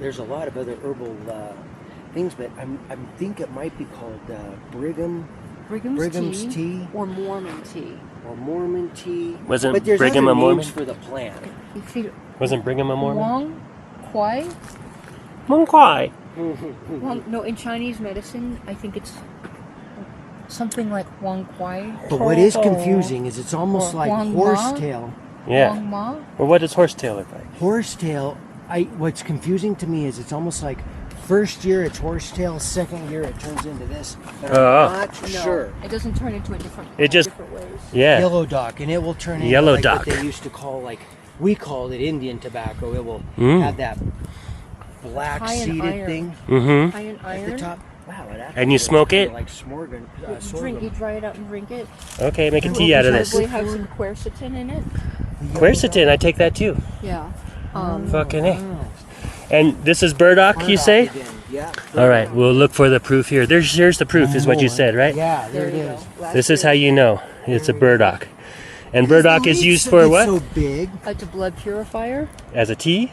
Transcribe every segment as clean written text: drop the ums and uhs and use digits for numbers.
there's a lot of other herbal things, but I think it might be called Brigham's tea or Mormon tea. Or Mormon tea. Wasn't but there's Brigham other a Mormon? names for the plant. Wasn't Brigham a Mormon? Wang Kwai? Wang Kwai. No, in Chinese medicine, I think it's something like Wang Kwai. But what is confusing is it's almost like Wang horsetail. Yeah. Wang Ma? Well, what does horsetail look like? Horsetail, what's confusing to me is it's almost like first year it's horsetail, second year it turns into this. And I'm not sure. It doesn't turn into a different. Different ways. Yeah. Yellow dock, and it will turn into Yellow like dock. what they used to call we called it Indian tobacco. It will have that black seeded thing High in at the iron. top. Wow, And you smoke it? Like sorghum. You dry it out and drink it. Okay, make a tea out of this. Probably have some quercetin in it. Quercetin, I take that too. Yeah. Fucking A. And this is burdock, you say? Again. Yeah. All right, we'll look for the proof here. Here's the proof, is what you said, right? Yeah, there it you is. go. This is how you know it's a burdock. And burdock is used for what? So big. It's a blood purifier. As a tea?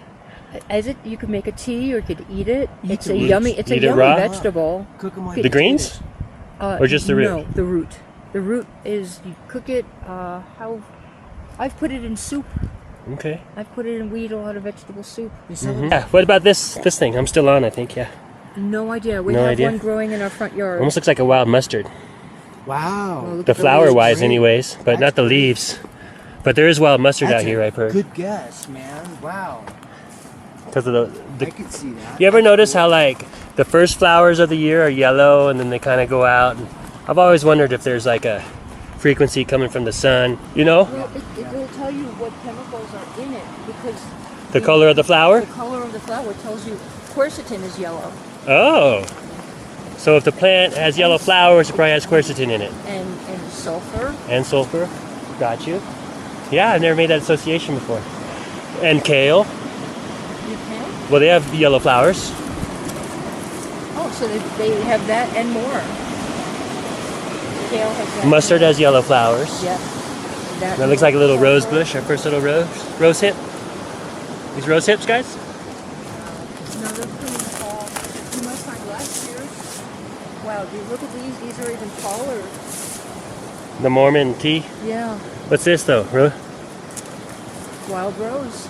You could make a tea or you could eat it. It's a eat- yummy. eat it raw? Vegetable. Cook them like The greens? Or just the root? No, the root. The root is you cook it. I've put it in soup. Okay. I've put it in. We eat a lot of vegetable soup. Yeah. What about this thing? I'm still on, I think. Yeah. No idea. We No have idea? one growing in our front yard. Almost looks like a wild mustard. Wow. Look The at flower-wise, great. anyways, but That's not the great. leaves. But there is wild mustard That's out here, I've heard. Good guess, man. Wow. Because of I could see that. You ever notice how like the first flowers of the year are yellow and then they kind of go out? And I've always wondered if there's like a frequency coming from the sun. You know, Well, it will tell you what chemicals are in it because the color of the flower. the color of the flower tells you quercetin is yellow Oh, so if the plant has yellow flowers, it probably has quercetin in it and sulfur. and sulfur. Got you. Yeah, I've never made that association before. And kale. You can. Well, they have yellow flowers. Oh, so they have that and more. Kale has that. Mustard has yellow flowers. Yeah. That looks like a little rose bush, our first little rose hip. These rose hips, guys? No, they're pretty tall. You must find last year's. Wow, do you look at these? These are even taller. The Mormon tea. Yeah. What's this though? Wild rose.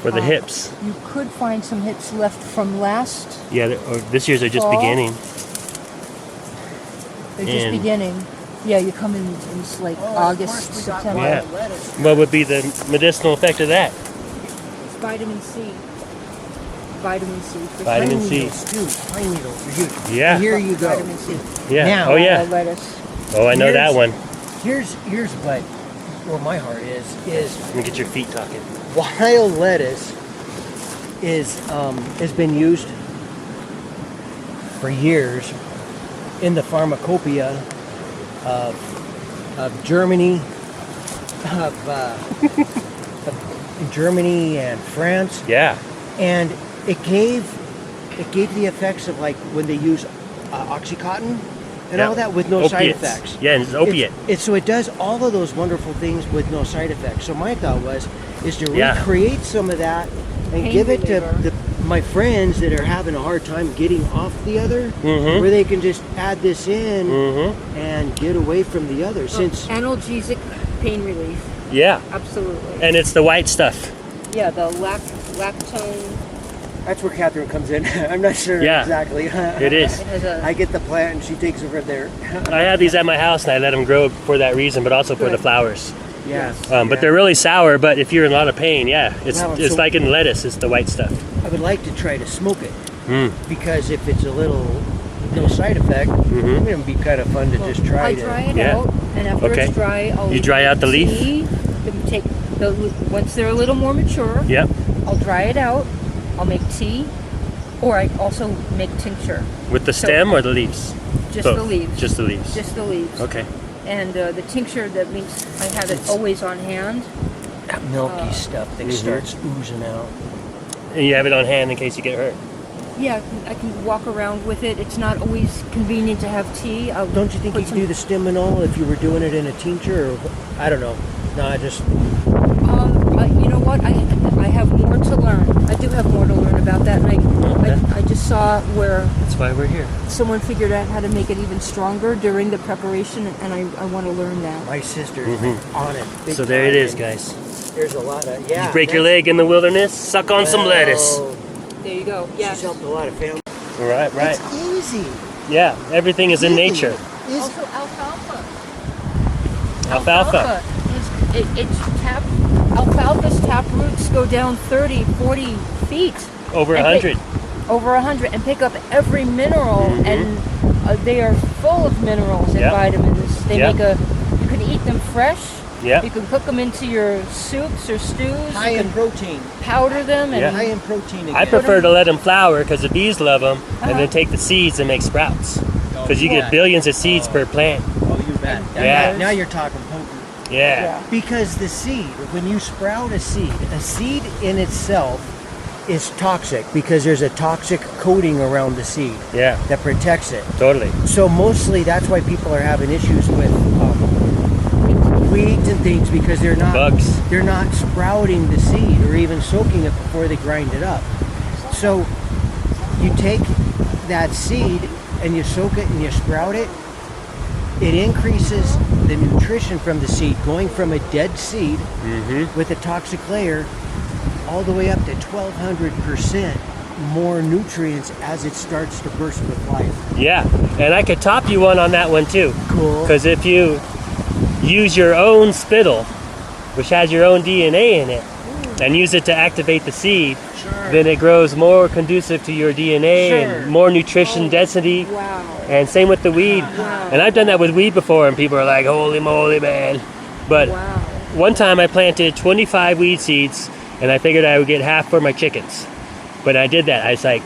For the hips. You could find some hips left from last. Yeah, or this year's are just Fall. beginning. They're just And- beginning. Yeah, you come in like August, September. Yeah. What would be the medicinal effect of that? It's vitamin C. Vitamin C. For Vitamin sure. C. Dude, pine needles are huge. Yeah. Here you go. Vitamin C. Yeah. Now- Oh yeah. Lettuce. Oh, I know that one. Here's what where my heart is Let me get your feet talking. wild lettuce has been used for years in the pharmacopoeia of Germany, of Germany and France, Yeah. and it gave the effects of like when they use OxyContin and Yeah. all that with no side Opiates. effects. Yeah, and it's opiate. So it does all of those wonderful things with no side effects. So my thought is to Yeah. recreate some of that and Pain give it to reliever. my friends that are having a hard time getting off the other, Mhm. where they can just add this in Mm-hmm. and get away from the other. Since Analgesic pain relief. Yeah. Absolutely. And it's the white stuff. Yeah, the lactone. that's where Catherine comes in. I'm not sure Yeah. exactly. It is. It has a. I get the plant and she takes over there. I have these at my house and I let them grow for that reason, but also for the Good. flowers. Yeah. But they're really sour. But if you're in a lot of pain, yeah, it's Wow, it's so- like in lettuce. It's the white stuff. I would like to try to smoke it Mm. because if it's a little no side effect, Mhm. it would be kind of fun to just try I to. dry it Yeah. out, and after Okay. it's dry, I'll You dry out the leaf? tea, then take the once they're a little more mature. Yep. I'll dry it out. I'll make tea, or I also make tincture. With the So- stem or the leaves? Just Both. the leaves. Just the leaves. Just the leaves. Okay. And the tincture, that means I have it always on hand. That milky stuff that Mhm. starts oozing out. And you have it on hand in case you get hurt. Yeah, I can walk around with it. It's not always convenient to have tea. I'll Don't you think you put could do the stiminol if you were doing it in a tincture? Or I don't know. No, I just you know what? I have more to learn. I do have more to learn about that, and where That's why we're here. someone figured out how to make it even stronger during the preparation, and I want to learn that. My sister's on it. big So there it time, is, and guys. There's a lot of You break your leg in the wilderness, suck on some lettuce. There you go. She's Yes. helped a lot of families. Right, right. It's easy. Yeah, everything is in nature. Is Also alfalfa. Alfalfa. Alfalfa's tap roots go down 30, 40 feet. Over And 100. Over 100, and pick up every mineral, and they are full of minerals and Yep. vitamins. They Yep. you can eat them fresh. Yep. You can cook them into your soups or stews. high You in can protein. powder them and Yeah. High in protein again. I prefer to let them flower because the bees love them, and Uh-huh. then take the seeds and make sprouts. Because you get billions of seeds per plant. Oh, you bet. Yeah. Now you're talking poker. Yeah. Because the seed, when you sprout a seed in itself is toxic because there's a toxic coating around the seed Yeah. that protects it. Totally. So mostly that's why people are having issues with weeds and things because they're not sprouting the seed or even soaking it before they grind it up. So you take that seed and you soak it and you sprout it. It increases the nutrition from the seed, going from a dead seed with a toxic layer all the way up to 1,200% more nutrients as it starts to burst with life. Yeah. And I could top you one on that one too. Cool. Because if you use your own spittle, which has your own DNA in it, and use it to activate the seed, then it grows more conducive to your DNA and more nutrition density. wow. And same with the weed. Wow. And I've done that with weed before, and people are like, holy moly, man. But Wow. one time I planted 25 weed seeds, and I figured I would get half for my chickens. But I did that. I was like,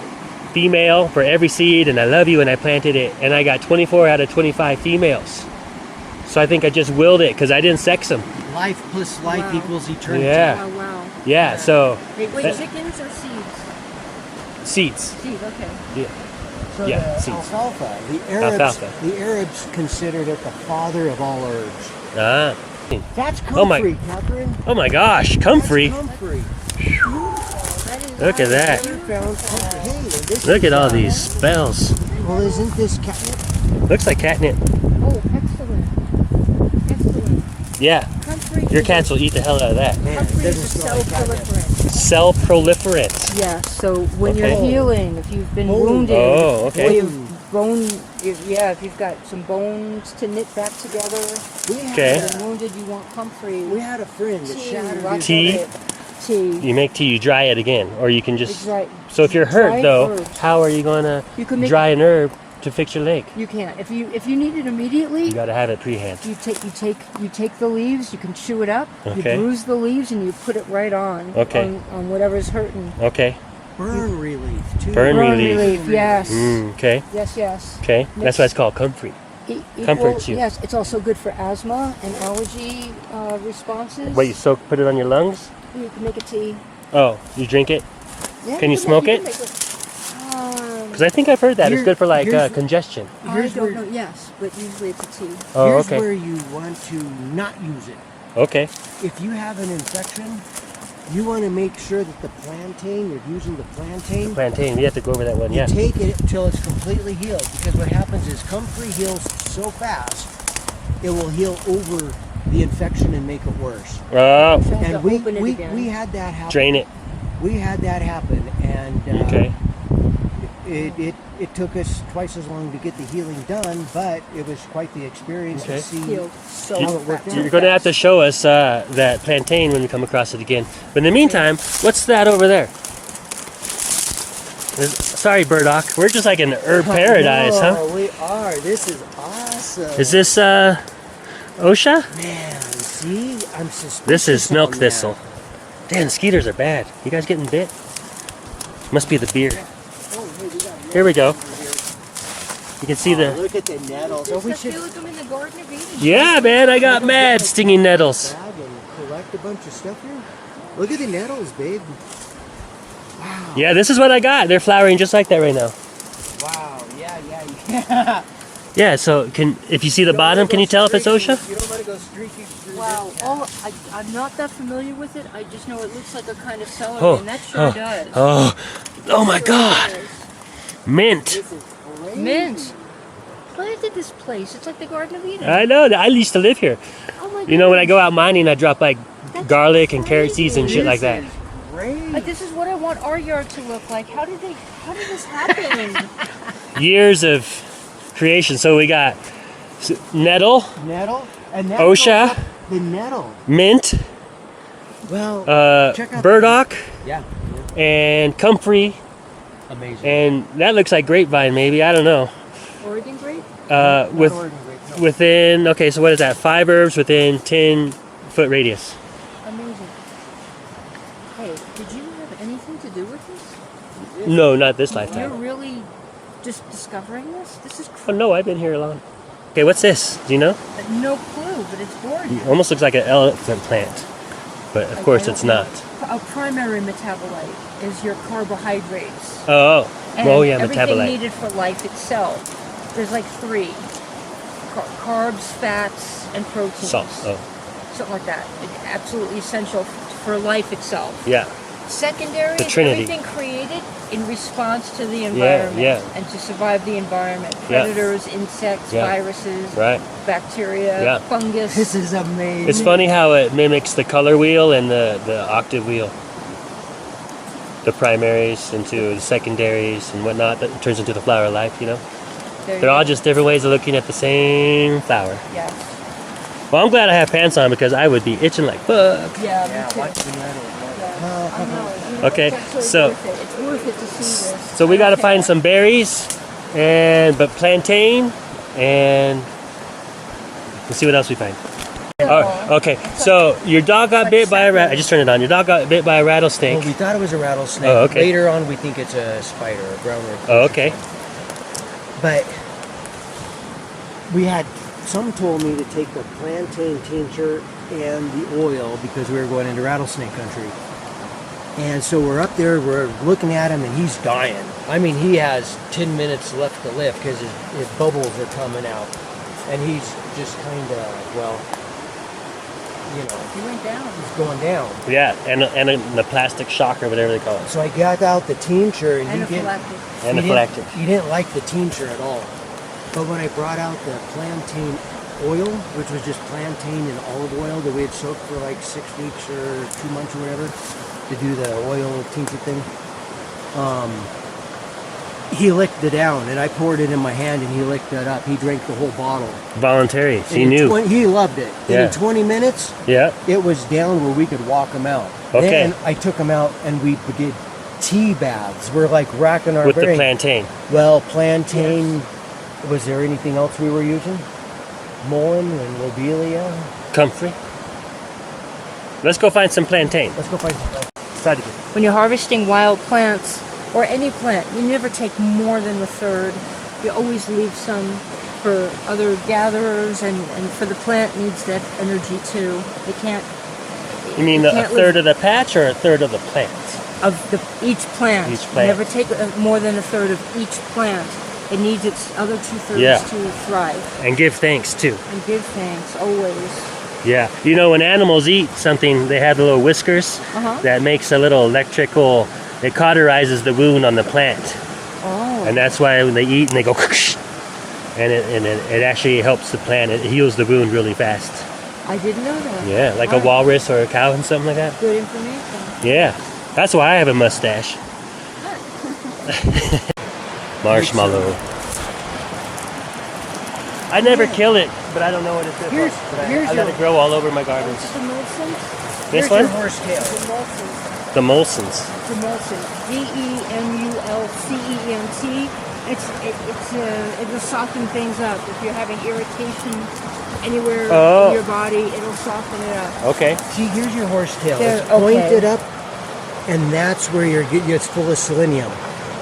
female for every seed, and I love you, and I planted it. And I got 24 out of 25 females. So I think I just willed it because I didn't sex them. Life plus life Wow. equals eternity. Yeah. Wow, wow. Yeah, so Wait, that- chickens or seeds? seeds. Seeds, okay. Yeah. So Yeah, the seeds. alfalfa, Alfalfa. the Arabs considered it the father of all herbs. Ah. That's Oh my- comfrey, Catherine. Oh my gosh, comfrey. That's comfrey. Look at that. Never found comfrey. Hey, and this Look is, at all these spells. Well, isn't this catnip? Looks like catnip. Oh, excellent. Excellent. Yeah, Comfrey your is cats will eat the hell out of that. Man, it Comfrey doesn't is a smell cell like catnip. proliferant. Cell proliferant. Yeah, so when Okay. you're healing, if you've been Oh. wounded, Oh, okay. or if you've got some bones to knit back together, We had, Okay. if you've been wounded, you want comfrey. we had a friend that Tea, shattered rock his Tea? it. Tea. You make tea, you dry it again, or you can just. It's right. So if you're hurt Dry though, herbs. how are you gonna You can make dry an herb to fix your leg? You can't. If you need it immediately, You gotta have it pre-hand. you take the leaves. You can chew it up. Okay. You bruise the leaves and you put it right on. Okay. On whatever's hurting. Okay. burn relief too. Burn relief. Yes. Okay. Yes. Yes. Okay. That's why it's called comfrey. Comforts you. Yes. It's also good for asthma and allergy responses. Wait, you put it on your lungs? You can make a tea. Oh, you drink it? Yeah, Can you smoke can it? make Because I think I've heard that. It's Here- good for like here's- congestion. I Here's don't where- know. Yes, but usually it's a tea. Oh, Here's okay. where you want to not use it. Okay. If you have an infection, you want to make sure that the plantain, you're using the plantain, Plantain. We have to go over that one. you Yeah. take it until it's completely healed. Because what happens is comfrey heals so fast, it will heal over the infection and make it worse. Oh, You have And to we, open it we, again. we had that happen. drain it. We had that happen, and Okay. it took us twice as long to get the healing done, but it was quite the experience Okay. to see Healed so how it worked fast. You're going to have to show us that plantain when we come across it again. But in the meantime, what's that over there? Sorry, Burdock. We're just like in herb paradise, huh? Oh, we are. This is awesome. Is this OSHA? Man, see? I'm suspicious. This is milk on thistle. Damn, mosquitoes are bad. You guys getting bit? Must be the beer. that. Oh, hey, we got Here we go. nettles over here. You can see Oh, the... look at the nettles. Oh, we Just should feel them in the Garden of Eden. Yeah, man, I got mad stinging nettles. bag and collect a bunch of stuff here. Look at the nettles, babe. Wow. Yeah, this is what I got. They're flowering just like that right now. Wow. Yeah. Yeah, so if you see the bottom, can you tell if it's OSHA? You don't want to go streaky through Wow, this. I'm not that familiar with it. I just know it looks like a kind of celery, Oh, and that sure oh, does. oh, oh my Sure God. does. Mint. This is crazy. Mint. Planted this place. It's like the Garden of Eden. I know. I used to live here. Oh my You know, when I goodness. go out mining, I drop like That's garlic and carrot crazy. seeds and shit like that. Great. Like, this is what I want our yard to look like. How did this happen? Years of creation. So we got nettle, Nettle. And that OSHA. goes up the nettle. mint, Well, check out burdock, Yeah. and comfrey, Amazing. and that looks like grapevine maybe. I don't know. Oregon grape? Not With Oregon grape, no. within okay, so what is that? 5 herbs within 10-foot radius. Amazing. Hey, did you have anything to do with this? No, not this You're lifetime. really just discovering this? This is Oh no, I've been here a long. Okay, what's this? Do you know? no clue, but it's gorgeous. It almost looks like an elephant plant, but of course it's not. A primary metabolite is your carbohydrates. Oh, And oh yeah, everything metabolite. needed for life itself. There's like 3. Carbs, fats, and proteins. Salt. Oh, Something like that. It's absolutely essential for life itself. yeah. Secondary The is Trinity. everything created in response to the environment yeah. and to survive the environment. Yeah. Predators, insects, Yeah. viruses, Right. bacteria, Yeah. fungus. This is amazing. It's funny how it mimics the color wheel and the octave wheel. The primaries into the secondaries and whatnot. That turns into the flower of life. You know, There you they're all go. just different ways of looking at the same flower. Yes. Well, I'm glad I have pants on because I would be itching like fuck. Yeah, Yeah, me too. watch the nettle. Yeah. I know. You know, Okay, it's actually so- worth it. It's worth it to see this. So we got to Okay. find some berries, but plantain, and we'll see what else we find. Oh, okay. So your dog got bit by a rat. I just turned it on. Your dog got bit by a rattlesnake. Well, we thought it was a rattlesnake. Oh, okay. Later on, we think it's a spider, a brown recluse. Oh, okay. But we had some told me to take the plantain tincture and the oil because we were going into rattlesnake country. And so we're up there, we're looking at him, and he's dying. I mean, he has 10 minutes left to live because his bubbles are coming out. And he's just kind of, well, you know, He went down. he's going down. Yeah, and the plastic shock or whatever they call it. So I got out the tincture, and Anaphylactic. Anaphylactic. He didn't like the tincture at all. But when I brought out the plantain oil, which was just plantain and olive oil that we had soaked for like 6 weeks or 2 months or whatever to do the oil tincture thing, he licked it down, and I poured it in my hand, and he licked it up. He drank the whole bottle. Voluntary. And He in knew. he loved it. And Yeah. in 20 minutes, Yeah. it was down where we could walk him out. Okay. Then I took him out, and we did tea baths. We're like racking our With the brain. plantain. Well, plantain. Was there anything else we were using? Mullein and lobelia. Comfrey. Let's go find some plantain. Let's go find some. Try to get. When you're harvesting wild plants or any plant, you never take more than a third. You always leave some for other gatherers, and for the plant needs that energy too. They can't. You mean you a can't third live of the patch or a third of the plant? of each plant. Each plant. Never take more than a third of each plant. It needs its other 2/3 Yeah. to thrive. And give thanks too. And give thanks always. Yeah. You know, when animals eat something, they have the little whiskers Uh-huh. that makes a little electrical, it cauterizes the wound on the plant. Oh. And that's why when they eat and they go, and it actually helps the plant. It heals the wound really fast. I didn't know that. Yeah, like a Alright. walrus or a cow and something like that. Good information. Yeah. That's why I have a mustache. Marshmallow. I never kill it, but I don't know what it's for. Here's- But here's I let your- it grow all over my gardens. It's emulsant. This Here's your one? horsetail. Emulsant. The Molsons. Emulsant. DEMULCENT. It will soften things up. If you're having irritation anywhere Oh. in your body, it'll soften it up. Okay. See, here's your horsetail. There, It's pointed okay. up, and that's where it's full of selenium.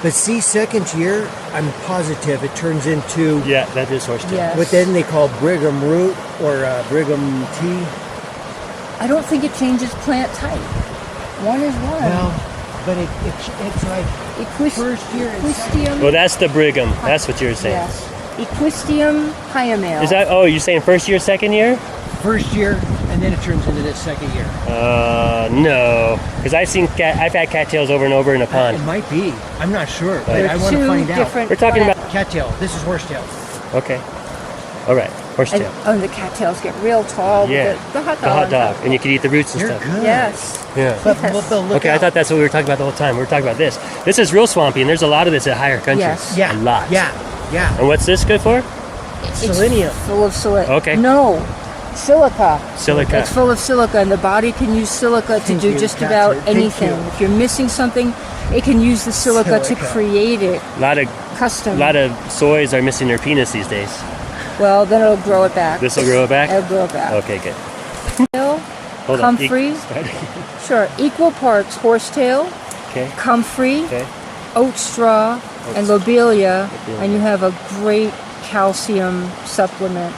But see, second year, I'm positive it turns into Yeah, that is horsetail. Yes. what then they call brigham root or brigham tea. I don't think it changes plant type. One is one. Well, but it's like first year and Equistium. Well, that's the Brigham. That's what you were saying. Yes. Equistium hyamale. Is that? Oh, you're saying first year, second year? first year, and then it turns into this second year. No, because I've had cattails over and over in a pond. It might be. I'm not sure, but They're I want to two find out. different We're talking plants. about. Cattail. This is horsetail. Okay. All right. Horsetail. And the cattails get real tall. Yeah. With the hot dog. The hot on dog, top. and you can eat the roots and You're stuff. good. Yes. Yeah. But, Yes. but look Okay, I out. thought that's what we were talking about the whole time. We were talking about this. This is real swampy, and there's a lot of this at higher country. Yes. Yeah. A lot. Yeah. Yeah. And what's this good for? Selenium. It's full of silica. Okay. No. Silica. Silica. It's full of silica, and the body can use silica to Thank do you, just Catherine. about Thank anything. you. If you're missing something, it can use the silica to Silica. create it A lot of custom. soys are missing their penis these days. Well, then it'll grow it back. This will grow it back. It'll grow it back. Okay, good. Horsetail, Hold on. comfrey. Sure, equal parts horsetail, Okay. comfrey, Okay. oat straw, and lobelia, and you have a great calcium supplement.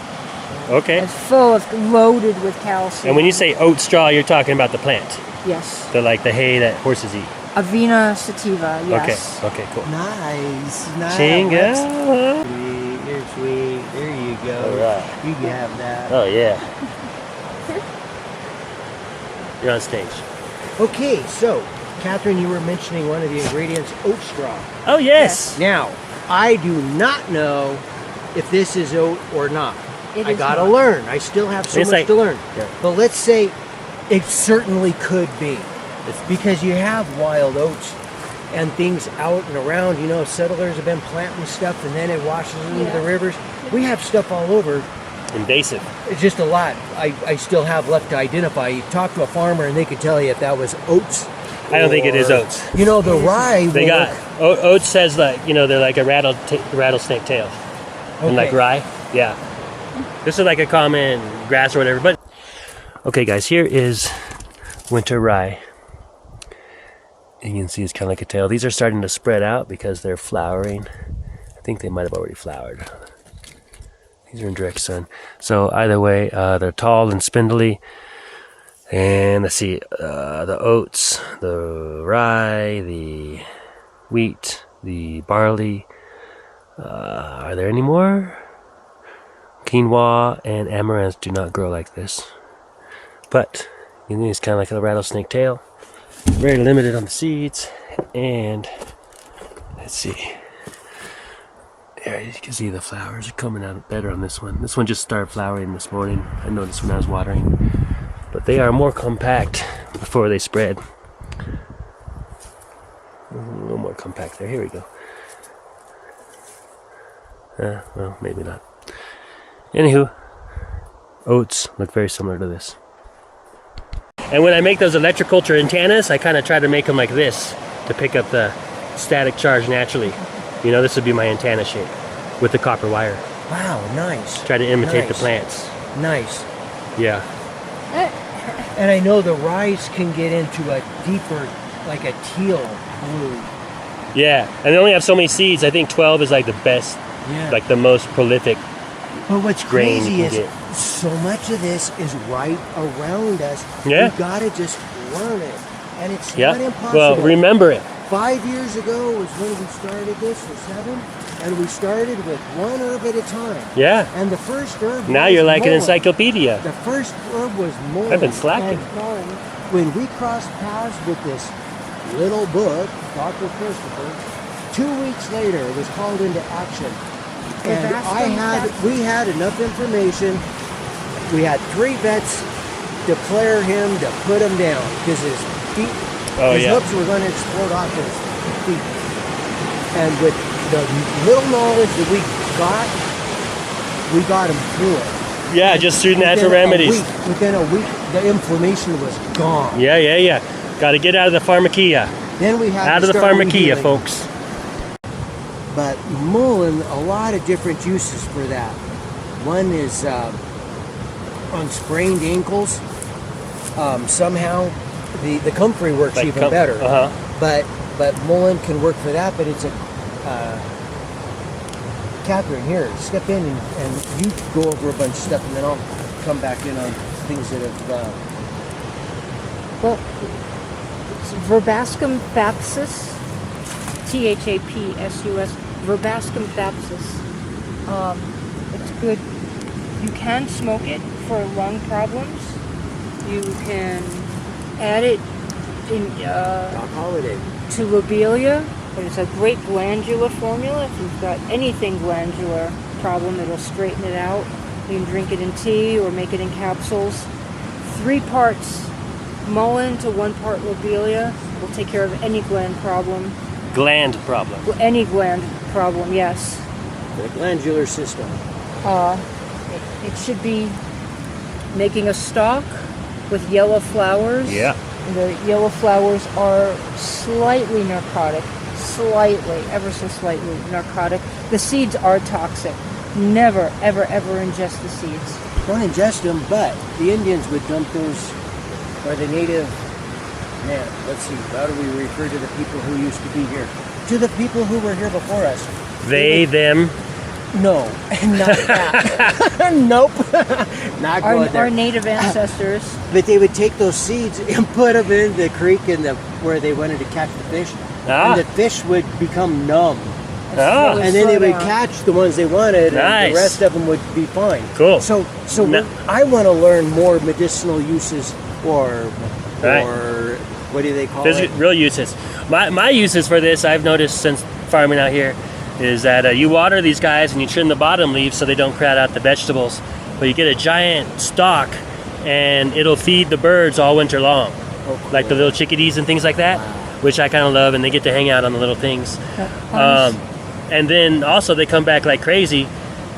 Okay. It's loaded with calcium. And when you say oat straw, you're talking about the plant, Yes, the hay that horses eat. Avena sativa. Yes. Okay. Okay. Cool. Nice. Nice. Chinga. Sweet. You're sweet. There you go. All right. You can have that. Oh yeah. You're on stage. Okay, so, Catherine, you were mentioning one of the ingredients, oat straw. Oh yes. Now, I do not know if this is oat or not. It I is gotta not. learn. I still have so It's much like- to learn. Yeah. But let's say it certainly could be. It's because you have wild oats and things out and around. You know, settlers have been planting stuff and then it washes into Yeah. the rivers. We have stuff all over. Invasive. It's just a lot I still have left to identify. You talk to a farmer and they could tell you if that was oats. I don't think it is or- oats. You know, the rye. They will got look- oats says like they're like a rattlesnake tail, and like Okay. rye. Yeah. This is like a common grass or whatever. But okay, guys, here is winter rye. And you can see it's kind of like a tail. These are starting to spread out because they're flowering. I think they might have already flowered. These are in direct sun. So either way, they're tall and spindly. And let's see, the oats, the rye, the wheat, the barley. Are there any more? Quinoa and amaranth do not grow like this. But you know, it's kind of like a rattlesnake tail. Very limited on the seeds. And let's see. There, you can see the flowers are coming out better on this one. This one just started flowering this morning. I noticed when I was watering. But they are more compact before they spread. A little more compact there. Here we go. Well, maybe not. Anywho, oats look very similar to this. And when I make those electroculture antennas, I kind of try to make them like this to pick up the static charge naturally. You know, this would be my antenna shape with the copper wire. Wow, nice. Try to imitate the Nice. plants. Nice. Yeah. And I know the rice can get into a deeper, like a teal blue. Yeah. And they only have so many seeds. I think 12 is like the best, Yeah. like the most prolific. But what's grain crazy you is can get. so much of this is right around us. Yeah. We gotta just learn it. And it's Yeah. not impossible. Well, remember it. 5 years ago was when we started this, or 7, and we started with one herb at a time. Yeah. And the first herb Now was you're like an mullein. encyclopedia. The first herb was mullein. I've been slacking. And when we crossed paths with this little book, Dr. Christopher, 2 weeks later it was called into action. And we had enough information. We had 3 vets declare him to put him down because his feet, his hooks were going to explode off his feet. And with the little knowledge that we got him through it. Yeah, just through natural remedies. Within a week, the inflammation was gone. Yeah. Got to get out of the pharmakia. Then we had Out to of the start pharmakia, rehealing. folks. But mullein, a lot of different uses for that. One is on sprained ankles. Somehow, the comfrey works Like even better. Uh-huh. But mullein can work for that. But it's a Catherine, here, step in and you go over a bunch of stuff, and then I'll come back in on things that have. Well, it's Verbascum thapsus, Thapsus, Verbascum thapsus. It's good. You can smoke it for lung problems. You can add it in Doc Holiday. to lobelia. It's a great glandular formula. If you've got anything glandular problem, it'll straighten it out. You can drink it in tea or make it in capsules. 3 parts mullein to 1 part lobelia will take care of any gland problem. Gland problem. Any gland problem, yes. The glandular system. It should be making a stock with yellow flowers. Yeah. The yellow flowers are slightly narcotic. Slightly, ever so slightly narcotic. The seeds are toxic. Never, ever, ever ingest the seeds. Don't ingest them, but the Indians would dump those, or the native, man, let's see, how do we refer to the people who used to be here? To the people who were here before us. They, them. No, not that. Nope. Not going there. Our native ancestors. But they would take those seeds and put them in the creek where they wanted to catch the fish. And the fish would become numb. Oh. And then they would catch the ones they wanted, and Nice. the rest of them would be fine. Cool. So No. I want to learn more medicinal uses, or Right. what do they call There's it? real uses. My uses for this, I've noticed since farming out here, is that you water these guys and you trim the bottom leaves so they don't crowd out the vegetables. But you get a giant stalk, and it'll feed the birds all winter long, like the little chickadees and things like that, which I kind of love, and they get to hang out on the little things. And then also they come back like crazy,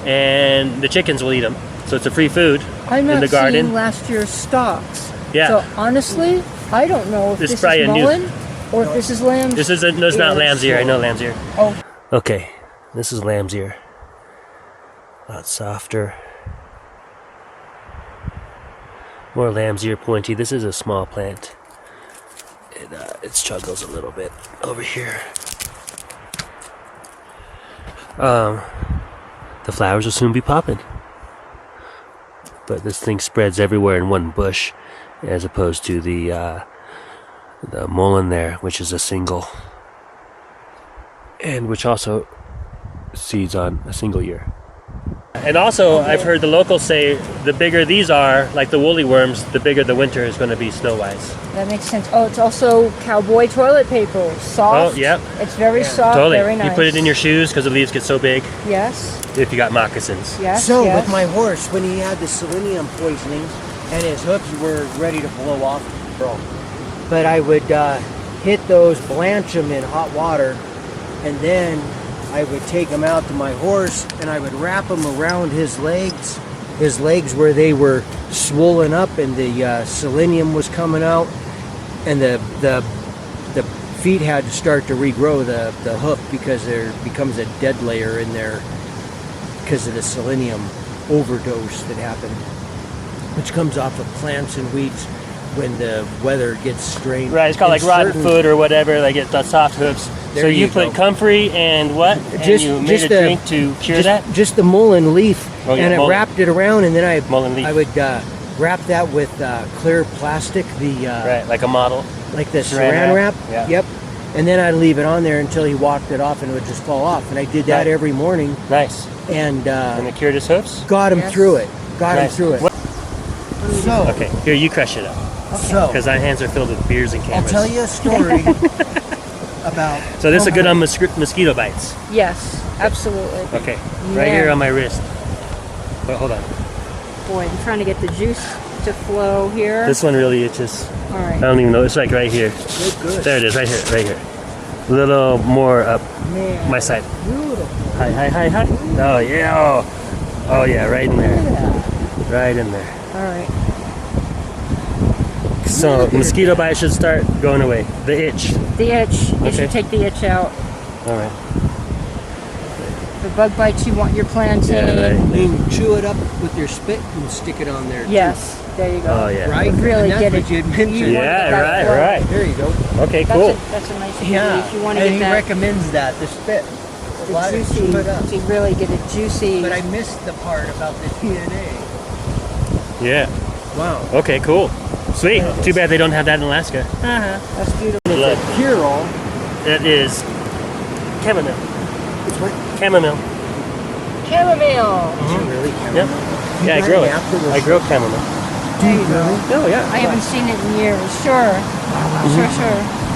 and the chickens will eat them. So it's a free food I'm in not the garden. seeing last year's stocks. Yeah. So honestly, I don't know if This this is probably is a new- mullein or if this is lamb's. This is no, it's not lamb's ear. I know lamb's ear. Oh, Okay, this is lamb's ear. A lot softer. More lamb's ear pointy. This is a small plant. It struggles a little bit over here. The flowers will soon be popping. But this thing spreads everywhere in one bush, as opposed to the mullein there, which is a single. And which also seeds on a single year. And also, I've heard the locals say the bigger these are, like the woolly worms, the bigger the winter is going to be snow-wise. that makes sense. Oh, it's also cowboy toilet paper. Soft. Oh, yep. It's very soft, Totally. very nice. You put it in your shoes because the leaves get so big Yes, if you got moccasins. yes, So yes. with my horse, when he had the selenium poisoning and his hooves were ready to blow off, but I would hit those, blanch them in hot water, and then I would take them out to my horse and I would wrap them around his legs where they were swollen up and the selenium was coming out, and the feet had to start to regrow the hoof because there becomes a dead layer in there because of the selenium overdose that happened, which comes off of plants and weeds when the weather gets strange. Right, it's called like rotten foot or whatever. They get the soft hooves. There So you you put go. comfrey and what? And you made a drink to cure that? Just the mullein leaf, Oh, yeah, and I mullein. wrapped it around, and then Mullein leaf. I would wrap that with clear plastic, Right, like a model. like the Saran saran wrap. wrap? Yeah. Yep. And then I'd leave it on there until he walked it off, and it would just fall off. And I did that Right. every morning, Nice. and And it cured his hoofs? got him Yes. through it. Got him Nice. through it. What- So, Okay, here, you crush it up. so Because my hands are filled with beers and I'll cameras. tell you a story about. So this is good on mosquito bites. Yes, absolutely. Okay, right Yeah. here on my wrist. But hold on. Boy, I'm trying to get the juice to flow here. This one really itches. All I right. don't even know. It's like right here. Good. There it is, right here, right here. A little more up Man, my side. beautiful. Hi, hi, hi, hi. Oh, yeah. Oh, yeah, right in there. Right in there. All right. So mosquito bite should start going away. The itch. The itch. You Okay. should take the itch out. All right. The bug bites, you want your plantain. Yeah, right. You chew it up with your spit and stick it on there. too. Yes, there you go. Oh, yeah. Right? Really And get that's it. what you'd mentioned. You want Yeah, that right, flow. right. There you go. Okay, That's cool. that's a nice Yeah. activity if you want to and get he that recommends that, the spit. the Lot of juicy, chew it up. to really get it juicy. But I missed the part about the DNA. Yeah. Wow. Okay, cool. Sweet. Too bad they don't have that in Alaska. That's beautiful. Look, Cure-all. that is chamomile. It's what? Chamomile. Chamomile. Is it really Yep. chamomile? Yeah, I got grow an it. apple I grow chamomile. Do you really? No, yeah. I haven't seen it in years. Sure. Sure.